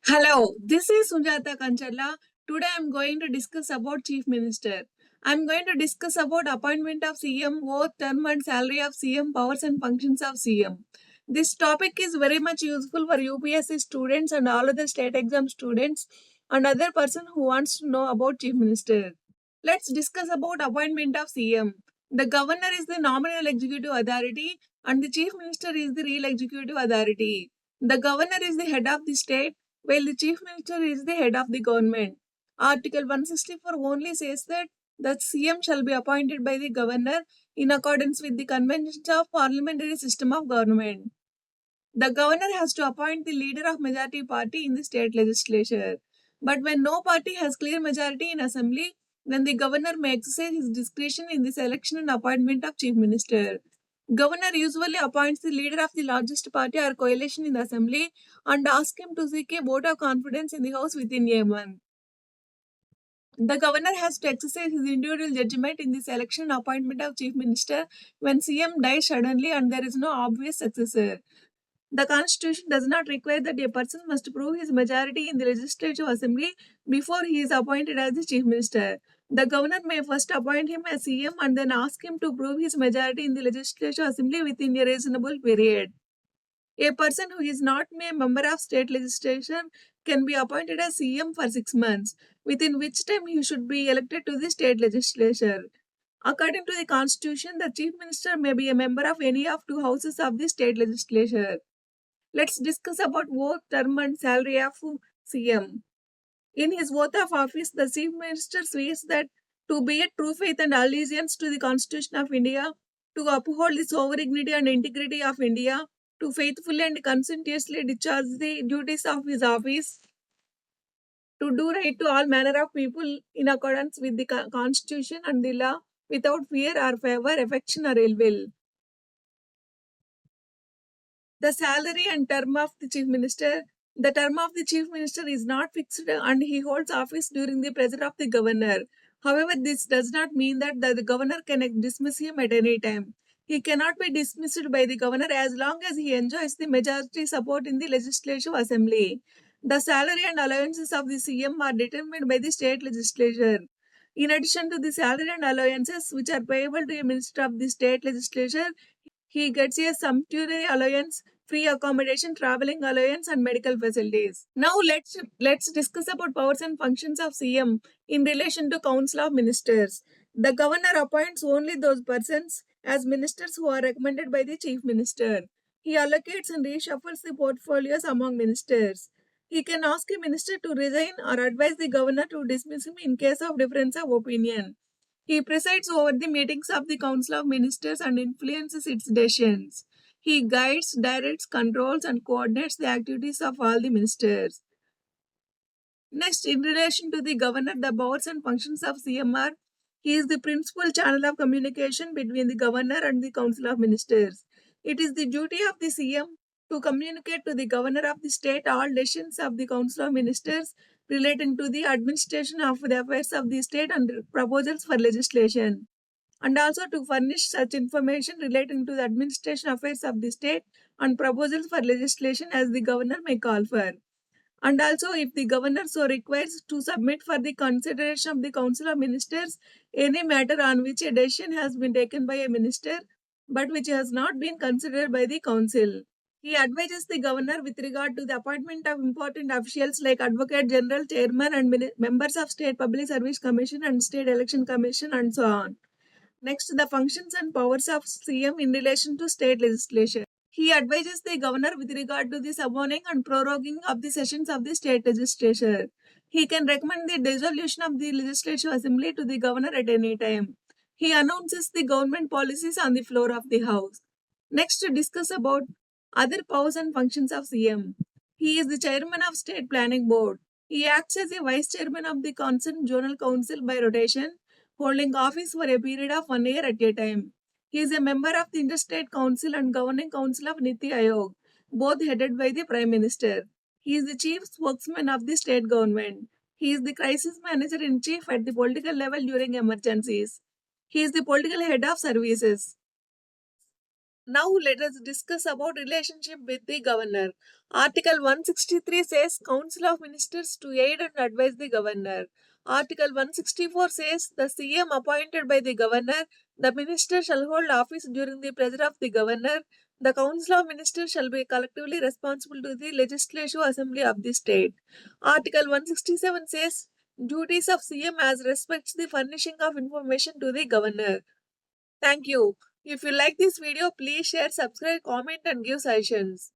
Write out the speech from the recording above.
Hello, this is Sunjata Kancharla. Today I am going to discuss about Chief Minister. I am going to discuss about appointment of CM, both term and salary of CM, powers and functions of CM. This topic is very much useful for UPSC students and all other state exam students and other person who wants to know about Chief Minister. Let's discuss about appointment of CM. The governor is the nominal executive authority and the Chief Minister is the real executive authority. The governor is the head of the state while the chief minister is the head of the government. Article 164 only says that the CM shall be appointed by the governor in accordance with the conventions of parliamentary system of government. The governor has to appoint the leader of majority party in the state legislature. But when no party has clear majority in assembly, then the governor may exercise his discretion in the selection and appointment of chief minister. Governor usually appoints the leader of the largest party or coalition in the assembly and asks him to seek a vote of confidence in the house within a month. The governor has to exercise his individual judgment in the selection and appointment of chief minister when CM dies suddenly and there is no obvious successor. The constitution does not require that a person must prove his majority in the legislative assembly before he is appointed as the chief minister. The governor may first appoint him as CM and then ask him to prove his majority in the legislative assembly within a reasonable period. A person who is not a member of state legislation can be appointed as CM for 6 months, within which time he should be elected to the state legislature. According to the constitution, the chief minister may be a member of any of two houses of the state legislature. Let's discuss about both term and salary of CM. In his oath of office, the chief minister swears that to bear true faith and allegiance to the Constitution of India, to uphold the sovereignty and integrity of India, to faithfully and conscientiously discharge the duties of his office, to do right to all manner of people in accordance with the Constitution and the law, without fear or favor, affection or ill will. The salary and term of the chief minister. The term of the chief minister is not fixed and he holds office during the pleasure of the governor. However, this does not mean that the governor can dismiss him at any time. He cannot be dismissed by the governor as long as he enjoys the majority support in the legislative assembly. The salary and allowances of the CM are determined by the state legislature. In addition to the salary and allowances which are payable to a minister of the state legislature, he gets a sumptuary allowance, free accommodation, traveling allowance, and medical facilities. Now let's discuss about powers and functions of CM in relation to Council of Ministers. The governor appoints only those persons as ministers who are recommended by the chief minister. He allocates and reshuffles the portfolios among ministers. He can ask a minister to resign or advise the governor to dismiss him in case of difference of opinion. He presides over the meetings of the Council of Ministers and influences its decisions. He guides, directs, controls, and coordinates the activities of all the ministers. Next, in relation to the governor, the powers and functions of CMR, he is the principal channel of communication between the governor and the Council of Ministers. It is the duty of the CM to communicate to the governor of the state all decisions of the Council of Ministers relating to the administration of the affairs of the state and proposals for legislation, and also to furnish such information relating to the administration affairs of the state and proposals for legislation as the governor may call for. And also, if the governor so requires, to submit for the consideration of the Council of Ministers any matter on which a decision has been taken by a minister but which has not been considered by the Council. He advises the governor with regard to the appointment of important officials like Advocate General, Chairman, and members of State Public Service Commission and State Election Commission, and so on. Next, the functions and powers of CM in relation to state legislation. He advises the governor with regard to the summoning and proroguing of the sessions of the state legislature. He can recommend the dissolution of the legislative assembly to the governor at any time. He announces the government policies on the floor of the house. Next, to discuss about other powers and functions of CM. He is the chairman of State Planning Board. He acts as a vice chairman of the concerned zonal council by rotation, holding office for a period of 1 year at a time. He is a member of the Interstate Council and Governing Council of Niti Aayog, both headed by the Prime Minister. He is the chief spokesman of the state government. He is the crisis manager in chief at the political level during emergencies. He is the political head of services. Now let us discuss about relationship with the governor. Article 163 says Council of Ministers to aid and advise the governor. Article 164 says the CM appointed by the governor, the minister shall hold office during the pleasure of the governor. The Council of Ministers shall be collectively responsible to the Legislative Assembly of the state. Article 167 says duties of CM as respects the furnishing of information to the governor. Thank you. If you like this video, please share, subscribe, comment and give suggestions.